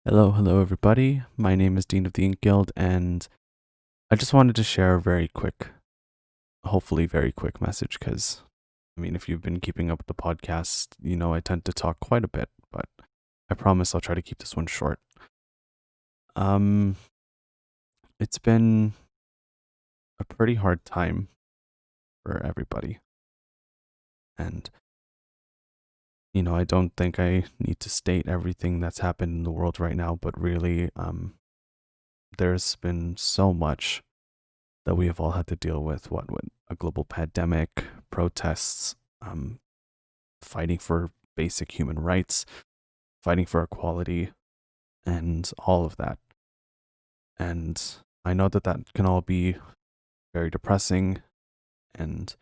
Hello everybody. My name is Dean of The InkGuild, and I just wanted to share a very quick, hopefully very quick message because, if you've been keeping up with the podcast, I tend to talk quite a bit, but I promise I'll try to keep this one short. Um, it's been a pretty hard time for everybody, and, I don't think I need to state everything that's happened in the world right now, but really, there's been so much that we have all had to deal with. What with a global pandemic, protests, fighting for basic human rights, fighting for equality, and all of that. And I know that that can all be very depressing, and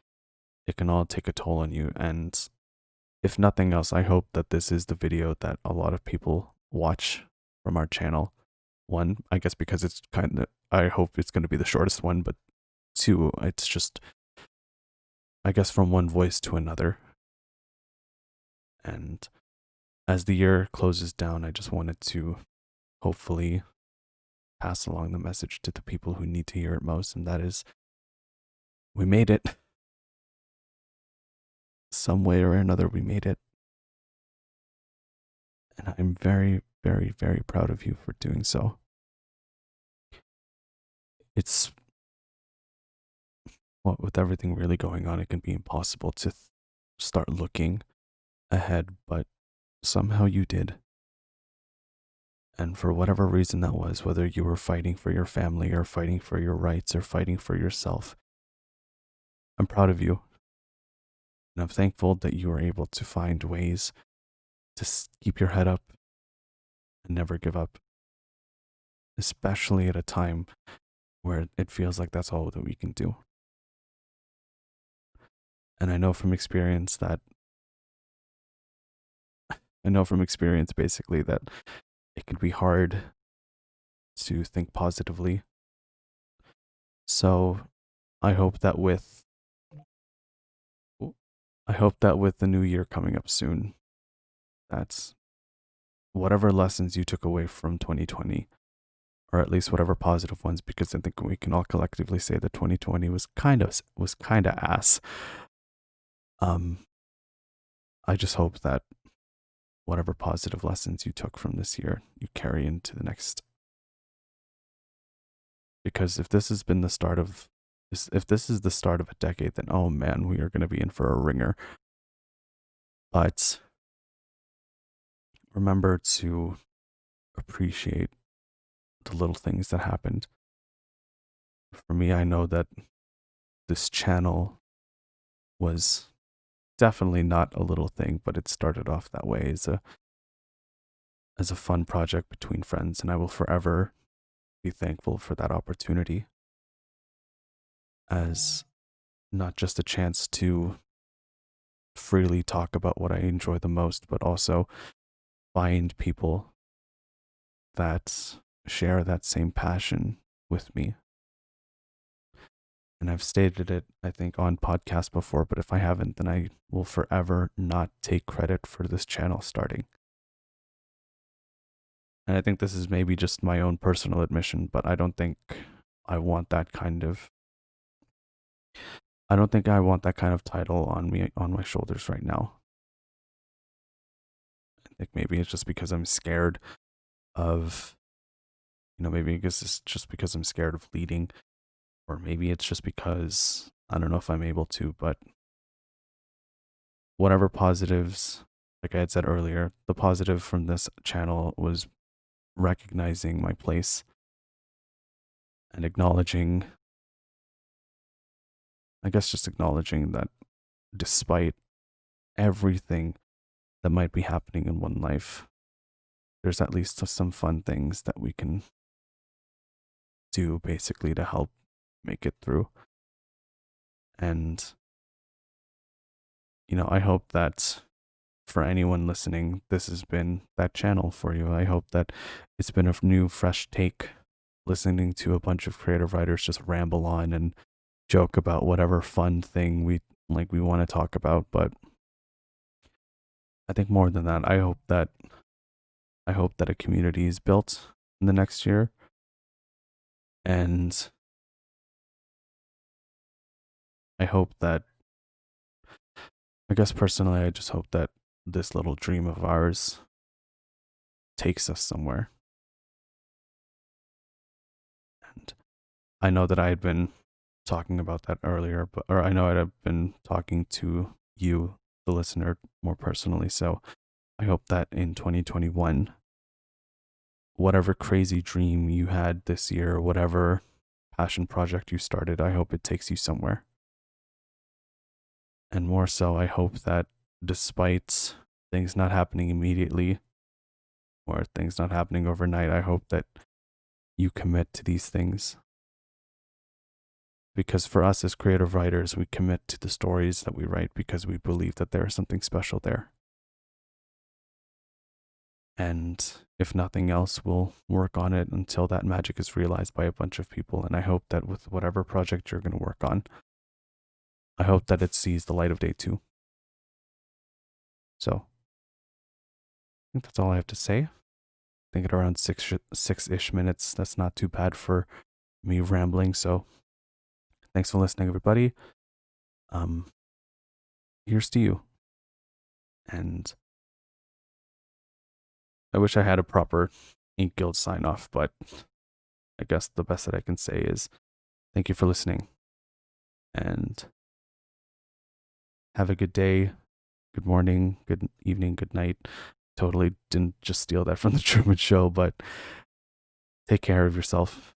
it can all take a toll on you. And if nothing else, I hope that this is the video that a lot of people watch from our channel. One, I guess because it's I hope it's going to be the shortest one, but two, it's just, I guess, from one voice to another. And as the year closes down, I just wanted to hopefully pass along the message to the people who need to hear it most, and that is, we made it. Some way or another, we made it. And I'm very, very, very proud of you for doing so. It's, what with everything really going on, it can be impossible to start looking ahead, but somehow you did. And for whatever reason that was, whether you were fighting for your family or fighting for your rights or fighting for yourself, I'm proud of you. And I'm thankful that you were able to find ways to keep your head up and never give up, especially at a time where it feels like that's all that we can do. And I know from experience basically that it can be hard to think positively. So I hope that with the new year coming up soon, that's whatever lessons you took away from 2020, or at least whatever positive ones, because I think we can all collectively say that 2020 was kind of ass. I just hope that whatever positive lessons you took from this year, you carry into the next. Because if this is the start of a decade, then oh man, we are going to be in for a ringer. But remember to appreciate the little things that happened. For me, I know that this channel was definitely not a little thing, but it started off that way as a fun project between friends, and I will forever be thankful for that opportunity as not just a chance to freely talk about what I enjoy the most, but also find people that share that same passion with me. And I've stated it, I think, on podcasts before, but if I haven't, then I will forever not take credit for this channel starting. And I think this is maybe just my own personal admission, but I don't think I want that kind of title on my shoulders right now. I think maybe it's just because I'm scared of, maybe I guess it's just because I'm scared of leading, or maybe it's just because I don't know if I'm able to, but whatever positives, like I had said earlier, the positive from this channel was recognizing my place and acknowledging that despite everything that might be happening in one life, there's at least some fun things that we can do basically to help make it through. And, I hope that for anyone listening, this has been that channel for you. I hope that it's been a new, fresh take, listening to a bunch of creative writers just ramble on and joke about whatever fun thing we want to talk about. But I think more than that, I I hope that a community is built in the next year. And I hope that, I guess personally, I just hope that this little dream of ours takes us somewhere. And I know that I had been talking about that earlier, or I know I'd have been talking to you, the listener, more personally. So I hope that in 2021, whatever crazy dream you had this year, whatever passion project you started, I hope it takes you somewhere. And more so, I hope that despite things not happening immediately or things not happening overnight, I hope that you commit to these things. Because for us as creative writers, we commit to the stories that we write because we believe that there is something special there. And if nothing else, we'll work on it until that magic is realized by a bunch of people. And I hope that with whatever project you're going to work on, I hope that it sees the light of day too. So I think that's all I have to say. I think at around six-ish minutes, that's not too bad for me rambling. So thanks for listening, everybody. Here's to you. And I wish I had a proper InkGuild sign off, but I guess the best that I can say is thank you for listening and have a good day, good morning, good evening, good night. Totally didn't just steal that from the Truman Show, but take care of yourself.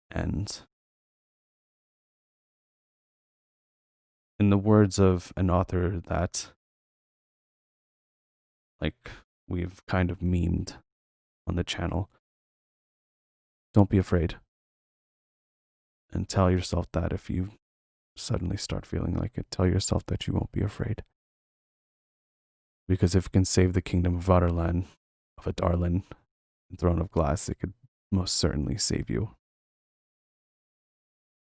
And in the words of an author that, like, we've kind of memed on the channel, don't be afraid. And tell yourself that if you suddenly start feeling like it, tell yourself that you won't be afraid. Because if it can save the kingdom of Vaterland, of Adarlan, and Throne of Glass, it could most certainly save you.